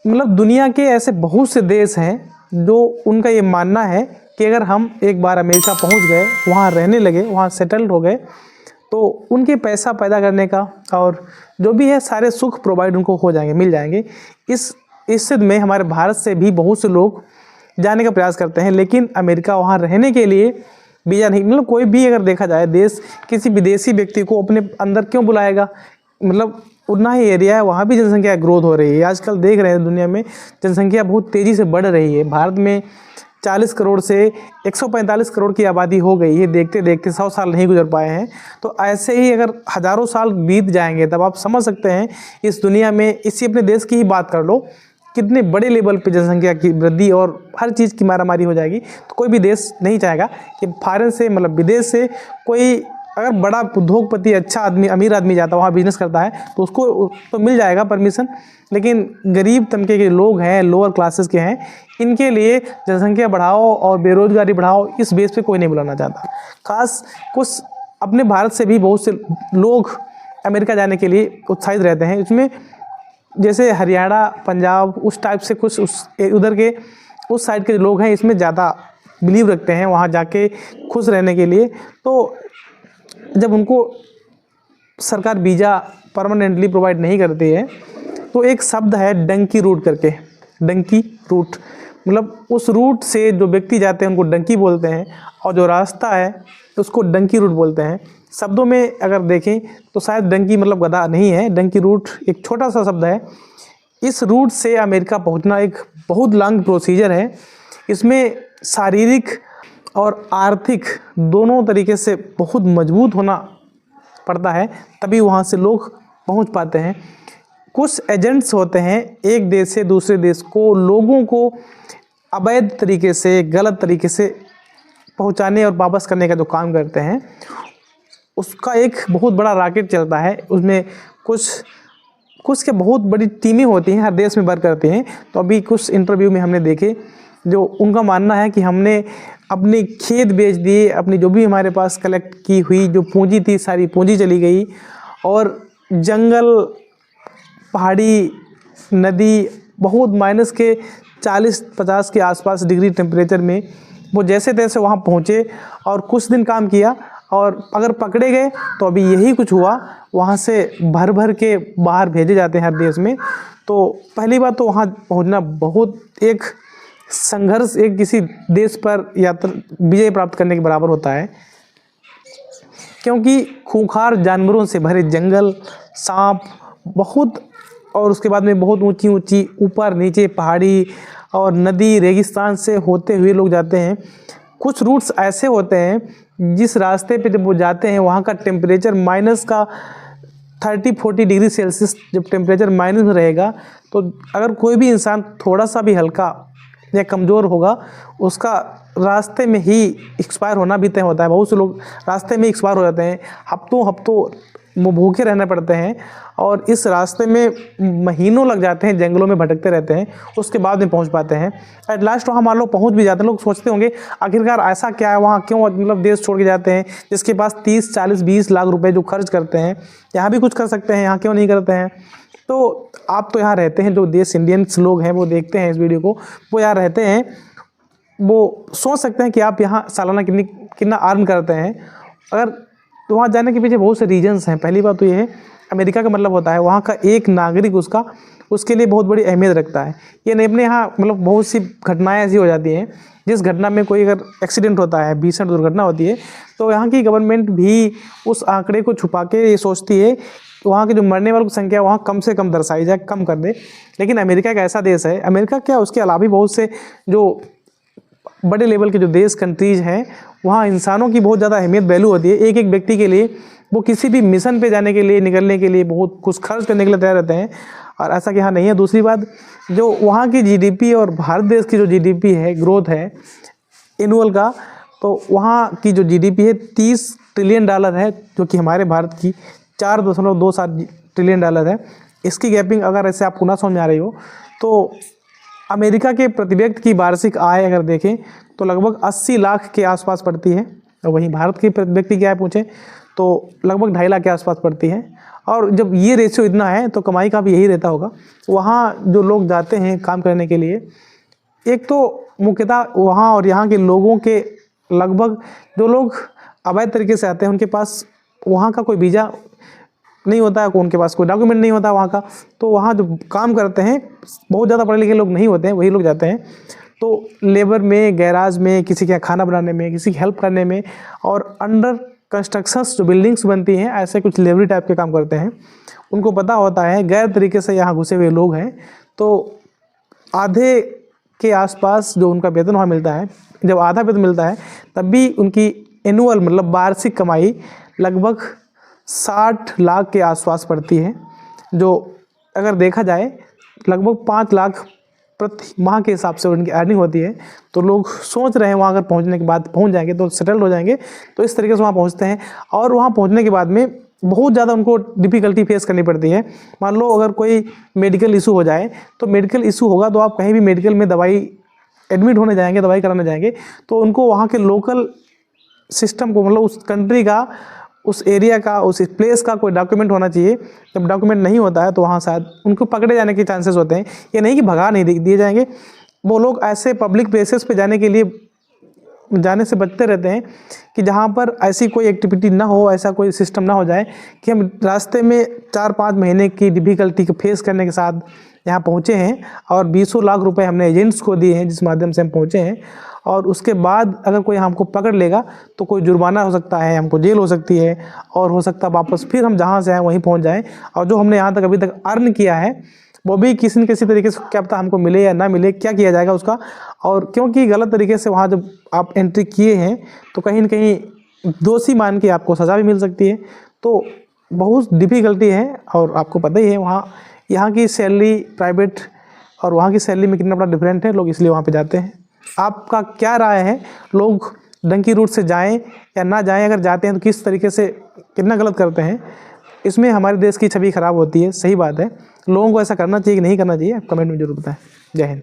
मतलब दुनिया के ऐसे बहुत से देश हैं जो उनका ये मानना है कि अगर हम एक बार अमेरिका पहुंच गए, वहाँ रहने लगे, वहाँ सेटल्ड हो गए, तो उनके पैसा पैदा करने का और जो भी है सारे सुख प्रोवाइड उनको हो जाएंगे, मिल जाएंगे। इस स्थिति में हमारे भारत से भी बहुत से लोग जाने का प्रयास करते हैं, लेकिन अमेरिका वहाँ रहने के लिए वीज़ा नहीं, मतलब कोई भी अगर देखा जाए देश किसी विदेशी व्यक्ति को अपने अंदर क्यों बुलाएगा, मतलब उतना ही एरिया है, वहाँ भी जनसंख्या ग्रोथ हो रही है। आजकल देख रहे हैं दुनिया में जनसंख्या बहुत तेज़ी से बढ़ रही है। भारत में 40 करोड़ से 145 करोड़ की आबादी हो गई है, देखते देखते 100 साल नहीं गुजर पाए हैं। तो ऐसे ही अगर हज़ारों साल बीत जाएंगे तब आप समझ सकते हैं इस दुनिया में, इसी अपने देश की ही बात कर लो, कितने बड़े लेवल पे जनसंख्या की वृद्धि और हर चीज़ की मारामारी हो जाएगी। तो कोई भी देश नहीं चाहेगा कि फॉरेन से, मतलब विदेश से कोई अगर बड़ा उद्योगपति, अच्छा आदमी, अमीर आदमी जाता है वहाँ बिजनेस करता है तो उसको तो मिल जाएगा परमिशन, लेकिन गरीब तबके के लोग हैं, लोअर क्लासेस के हैं, इनके लिए जनसंख्या बढ़ाओ और बेरोजगारी बढ़ाओ, इस बेस पे कोई नहीं बुलाना चाहता। खास कुछ अपने भारत से भी बहुत से लोग अमेरिका जाने के लिए उत्साहित रहते हैं। इसमें जैसे हरियाणा, पंजाब, उस टाइप से कुछ उधर के उस साइड के लोग हैं, इसमें ज़्यादा बिलीव रखते हैं वहाँ जाके खुश रहने के लिए। तो जब उनको सरकार वीज़ा परमानेंटली प्रोवाइड नहीं करती है तो एक शब्द है डंकी रूट करके, डंकी रूट, मतलब उस रूट से जो व्यक्ति जाते हैं उनको डंकी बोलते हैं, और जो रास्ता है उसको डंकी रूट बोलते हैं। शब्दों में अगर देखें तो शायद डंकी मतलब गधा नहीं है, डंकी रूट एक छोटा सा शब्द है। इस रूट से अमेरिका पहुंचना एक बहुत लॉन्ग प्रोसीजर है। इसमें शारीरिक और आर्थिक दोनों तरीके से बहुत मजबूत होना पड़ता है, तभी वहाँ से लोग पहुँच पाते हैं। कुछ एजेंट्स होते हैं एक देश से दूसरे देश को लोगों को अवैध तरीके से, गलत तरीके से पहुँचाने और वापस करने का जो काम करते हैं, उसका एक बहुत बड़ा रॉकेट चलता है। उसमें कुछ के बहुत बड़ी टीमें होती हैं, हर देश में वर्क करती हैं। तो अभी कुछ इंटरव्यू में हमने देखे जो उनका मानना है कि हमने अपने खेत बेच दिए, अपनी जो भी हमारे पास कलेक्ट की हुई जो पूंजी थी सारी पूंजी चली गई, और जंगल, पहाड़ी, नदी, बहुत माइनस के 40-50 के आसपास डिग्री टेम्परेचर में वो जैसे तैसे वहाँ पहुँचे और कुछ दिन काम किया, और अगर पकड़े गए तो अभी यही कुछ हुआ, वहाँ से भर भर के बाहर भेजे जाते हैं हर देश में। तो पहली बात तो वहाँ पहुँचना बहुत एक संघर्ष, एक किसी देश पर यात्रा विजय प्राप्त करने के बराबर होता है, क्योंकि खूंखार जानवरों से भरे जंगल, सांप बहुत, और उसके बाद में बहुत ऊंची ऊंची ऊपर नीचे पहाड़ी और नदी, रेगिस्तान से होते हुए लोग जाते हैं। कुछ रूट्स ऐसे होते हैं जिस रास्ते पे जब वो जाते हैं वहाँ का टेम्परेचर माइनस का 30-40 डिग्री सेल्सियस जब टेम्परेचर माइनस में रहेगा, तो अगर कोई भी इंसान थोड़ा सा भी हल्का या कमज़ोर होगा, उसका रास्ते में ही एक्सपायर होना भी तय होता है। बहुत से लोग रास्ते में एक्सपायर हो जाते हैं, हफ्तों वो भूखे रहने पड़ते हैं, और इस रास्ते में महीनों लग जाते हैं, जंगलों में भटकते रहते हैं, उसके बाद में पहुंच पाते हैं। एट लास्ट वहाँ मान लो पहुंच भी जाते हैं। लोग सोचते होंगे आखिरकार ऐसा क्या है वहाँ, क्यों मतलब देश छोड़ के जाते हैं, जिसके पास 30, 40, 20 लाख रुपए जो खर्च करते हैं, यहाँ भी कुछ कर सकते हैं, यहाँ क्यों नहीं करते हैं। तो आप तो यहाँ रहते हैं, जो देश इंडियंस लोग हैं वो देखते हैं इस वीडियो को, वो यहाँ रहते हैं, वो सोच सकते हैं कि आप यहाँ सालाना कितना अर्न करते हैं। अगर तो वहाँ जाने के पीछे बहुत से रीजंस हैं। पहली बात तो ये है, अमेरिका का मतलब होता है वहाँ का एक नागरिक उसके लिए बहुत बड़ी अहमियत रखता है। ये नहीं, अपने यहाँ मतलब बहुत सी घटनाएं ऐसी हो जाती हैं, जिस घटना में कोई अगर एक्सीडेंट होता है, भीषण दुर्घटना होती है, तो यहाँ की गवर्नमेंट भी उस आंकड़े को छुपा के ये सोचती है वहाँ के जो मरने वालों की संख्या वहाँ कम से कम दर्शाई जाए, कम कर दे। लेकिन अमेरिका एक ऐसा देश है, अमेरिका क्या उसके अलावा भी बहुत से जो बड़े लेवल के जो देश, कंट्रीज हैं, वहाँ इंसानों की बहुत ज़्यादा अहमियत, वैल्यू होती है। एक एक व्यक्ति के लिए वो किसी भी मिशन पे जाने के लिए, निकलने के लिए बहुत कुछ खर्च करने के लिए तैयार रहते हैं, और ऐसा कि यहाँ नहीं है। दूसरी बात, जो वहाँ की जीडीपी और भारत देश की जो जीडीपी है, ग्रोथ है एनुअल का, तो वहाँ की जो जीडीपी है 30 ट्रिलियन डॉलर है, जो कि हमारे भारत की 4.27 ट्रिलियन डॉलर है। इसकी गैपिंग अगर ऐसे आपको ना समझ आ रही हो, तो अमेरिका के प्रति व्यक्ति की वार्षिक आय अगर देखें तो लगभग 80 लाख के आसपास पड़ती है, और वहीं भारत की प्रति व्यक्ति की आय पूछें तो लगभग 2.5 लाख के आसपास पड़ती है। और जब ये रेशियो इतना है तो कमाई का भी यही रहता होगा। वहाँ जो लोग जाते हैं काम करने के लिए, एक तो मुख्यतः वहाँ और यहाँ के लोगों के लगभग जो लोग अवैध तरीके से आते हैं उनके पास वहाँ का कोई वीज़ा नहीं होता है, उनके पास कोई डॉक्यूमेंट नहीं होता वहाँ का। तो वहाँ जो काम करते हैं बहुत ज़्यादा पढ़े लिखे लोग नहीं होते हैं, वही लोग जाते हैं। तो लेबर में, गैराज में, किसी के खाना बनाने में, किसी की हेल्प करने में, और अंडर कंस्ट्रक्शंस जो बिल्डिंग्स बनती हैं ऐसे कुछ लेबरी टाइप के काम करते हैं। उनको पता होता है गैर तरीके से यहाँ घुसे हुए लोग हैं, तो आधे के आसपास जो उनका वेतन वहाँ मिलता है, जब आधा वेतन मिलता है तब भी उनकी एनुअल मतलब वार्षिक कमाई लगभग 60 लाख के आसपास पड़ती है, जो अगर देखा जाए लगभग 5 लाख प्रति माह के हिसाब से उनकी अर्निंग होती है। तो लोग सोच रहे हैं वहाँ अगर पहुँचने के बाद पहुँच जाएंगे तो सेटल्ड हो जाएंगे, तो इस तरीके से वहाँ पहुँचते हैं। और वहाँ पहुँचने के बाद में बहुत ज़्यादा उनको डिफ़िकल्टी फेस करनी पड़ती है। मान लो अगर कोई मेडिकल इशू हो जाए, तो मेडिकल इशू होगा तो आप कहीं भी मेडिकल में दवाई एडमिट होने जाएंगे, दवाई कराने जाएंगे, तो उनको वहाँ के लोकल सिस्टम को, मतलब उस कंट्री का, उस एरिया का, उस प्लेस का कोई डॉक्यूमेंट होना चाहिए। जब डॉक्यूमेंट नहीं होता है तो वहाँ शायद उनको पकड़े जाने के चांसेस होते हैं। ये नहीं कि भगा नहीं दिए जाएंगे, वो लोग ऐसे पब्लिक प्लेसेस पे जाने के लिए जाने से बचते रहते हैं कि जहाँ पर ऐसी कोई एक्टिविटी ना हो, ऐसा कोई सिस्टम ना हो जाए कि हम रास्ते में 4-5 महीने की डिफ़िकल्टी को फेस करने के साथ यहाँ पहुँचे हैं और 20 लाख रुपए हमने एजेंट्स को दिए हैं जिस माध्यम से हम पहुँचे हैं, और उसके बाद अगर कोई हमको पकड़ लेगा तो कोई जुर्माना हो सकता है, हमको जेल हो सकती है, और हो सकता है वापस फिर हम जहाँ से आए वहीं पहुँच जाएँ, और जो हमने यहाँ तक अभी तक अर्न किया है वो भी किसी न किसी तरीके से क्या पता हमको मिले या ना मिले, क्या किया जाएगा उसका। और क्योंकि गलत तरीके से वहाँ जब आप एंट्री किए हैं तो कहीं न कहीं दोषी मान के आपको सज़ा भी मिल सकती है। तो बहुत डिफ़िकल्टी है, और आपको पता ही है वहाँ यहाँ की सैलरी प्राइवेट और वहाँ की सैलरी में कितना बड़ा डिफरेंट है, लोग इसलिए वहाँ पे जाते हैं। आपका क्या राय है, लोग डंकी रूट से जाएं या ना जाएं, अगर जाते हैं तो किस तरीके से कितना गलत करते हैं? इसमें हमारे देश की छवि खराब होती है, सही बात है। लोगों को ऐसा करना चाहिए कि नहीं करना चाहिए, आप कमेंट में जरूर बताएं। जय हिंद।